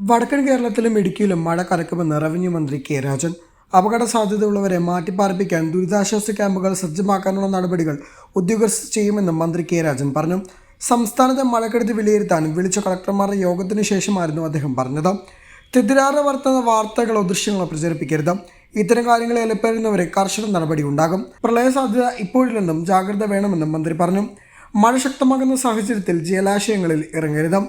വടക്കൻ കേരളത്തിലും ഇടുക്കിയിലും മഴ കനക്കുമെന്ന് റവന്യൂ മന്ത്രി കെ രാജൻ. അപകട സാധ്യതയുള്ളവരെ മാറ്റിപ്പാർപ്പിക്കാൻ ദുരിതാശ്വാസ ക്യാമ്പുകൾ സജ്ജമാക്കാനുള്ള നടപടികൾ ഉദ്യോഗസ്ഥർ ചെയ്യുമെന്നും മന്ത്രി കെ രാജൻ പറഞ്ഞു. സംസ്ഥാനത്തെ മഴക്കെടുതി വിലയിരുത്താൻ വിളിച്ച കളക്ടർമാരുടെ യോഗത്തിന് ശേഷമായിരുന്നു അദ്ദേഹം പറഞ്ഞത്. തെറ്റിദ്ധാരണ വർത്തുന്ന വാർത്തകളോ ദൃശ്യങ്ങളോ പ്രചരിപ്പിക്കരുത്. ഇത്തരം കാര്യങ്ങളെ ഏർപ്പെടുന്നവരെ കർശന നടപടി ഉണ്ടാകും. പ്രളയ സാധ്യത ഇപ്പോഴില്ലെന്നും ജാഗ്രത വേണമെന്നും മന്ത്രി പറഞ്ഞു. മഴ ശക്തമാകുന്ന സാഹചര്യത്തിൽ ജലാശയങ്ങളിൽ ഇറങ്ങരുത്.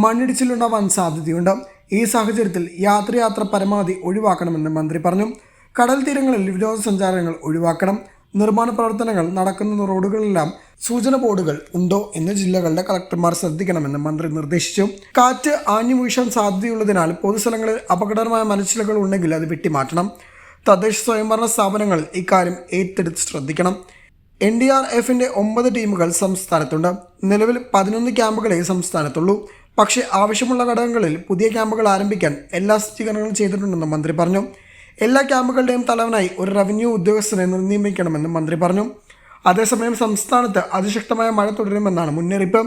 മണ്ണിടിച്ചിലുണ്ടാവാൻ സാധ്യതയുണ്ട്. ഈ സാഹചര്യത്തിൽ യാത്ര പരമാവധി ഒഴിവാക്കണമെന്ന് മന്ത്രി പറഞ്ഞു. കടൽ തീരങ്ങളിൽ വിനോദസഞ്ചാരങ്ങൾ ഒഴിവാക്കണം. നിർമ്മാണ പ്രവർത്തനങ്ങൾ നടക്കുന്ന റോഡുകളിലെല്ലാം സൂചന ബോർഡുകൾ ഉണ്ടോ എന്ന് ജില്ലകളുടെ കളക്ടർമാർ ശ്രദ്ധിക്കണമെന്ന് മന്ത്രി നിർദ്ദേശിച്ചു. കാറ്റ് ആഞ്ഞു വീശാൻ സാധ്യതയുള്ളതിനാൽ പൊതുസ്ഥലങ്ങളിൽ അപകടകരമായ മലച്ചിലകൾ ഉണ്ടെങ്കിൽ അത് വെട്ടിമാറ്റണം. തദ്ദേശ സ്വയംഭരണ സ്ഥാപനങ്ങൾ ഇക്കാര്യം ഏറ്റെടുത്ത് ശ്രദ്ധിക്കണം. NDRFന്റെ 9 ടീമുകൾ സംസ്ഥാനത്തുണ്ട്. നിലവിൽ 11 ക്യാമ്പുകളെ സംസ്ഥാനത്തുള്ളൂ. പക്ഷേ ആവശ്യമുള്ള ഘടകങ്ങളിൽ പുതിയ ക്യാമ്പുകൾ ആരംഭിക്കാൻ എല്ലാ സജ്ജീകരണങ്ങളും ചെയ്തിട്ടുണ്ടെന്നും മന്ത്രി പറഞ്ഞു. എല്ലാ ക്യാമ്പുകളുടെയും തലവനായി ഒരു റവന്യൂ ഉദ്യോഗസ്ഥനെ നിയമിക്കണമെന്നും മന്ത്രി പറഞ്ഞു. അതേസമയം സംസ്ഥാനത്ത് അതിശക്തമായ മഴ തുടരുമെന്നാണ് മുന്നറിയിപ്പ്.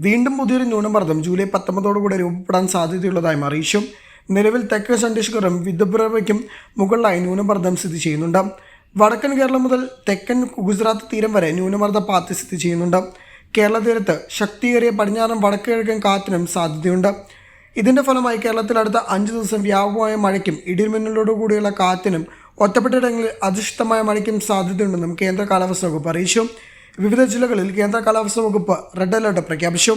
വീണ്ടും പുതിയൊരു ന്യൂനമർദ്ദം ജൂലൈ 19 രൂപപ്പെടാൻ സാധ്യതയുള്ളതായും അറിയിച്ചു. നിലവിൽ തെക്കൻ ഛത്തീസ്ഗറും വിദർഭയ്ക്കും മുകളിലായി ന്യൂനമർദ്ദം സ്ഥിതി ചെയ്യുന്നുണ്ട്. വടക്കൻ കേരളം മുതൽ തെക്കൻ ഗുജറാത്ത് തീരം വരെ ന്യൂനമർദ്ദ പാത്തി സ്ഥിതി ചെയ്യുന്നുണ്ട്. കേരള തീരത്ത് ശക്തിയേറിയ പടിഞ്ഞാറൻ വടക്ക് കിഴക്കൻ കാറ്റിനും സാധ്യതയുണ്ട്. ഇതിന്റെ ഫലമായി കേരളത്തിൽ അടുത്ത 5 ദിവസം വ്യാപകമായ മഴയ്ക്കും ഇടിമിന്നലോടുകൂടിയുള്ള കാറ്റിനും ഒറ്റപ്പെട്ടയിടങ്ങളിൽ അതിശക്തമായ മഴയ്ക്കും സാധ്യതയുണ്ടെന്നും കേന്ദ്ര കാലാവസ്ഥാ വകുപ്പ് അറിയിച്ചു. വിവിധ ജില്ലകളിൽ കേന്ദ്ര കാലാവസ്ഥാ വകുപ്പ് റെഡ് അലർട്ട് പ്രഖ്യാപിച്ചു.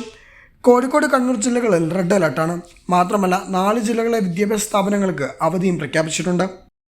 കോഴിക്കോട്, കണ്ണൂർ ജില്ലകളിൽ റെഡ് അലർട്ടാണ്. മാത്രമല്ല 4 ജില്ലകളിലെ വിദ്യാഭ്യാസ സ്ഥാപനങ്ങൾക്ക് അവധിയും പ്രഖ്യാപിച്ചിട്ടുണ്ട്.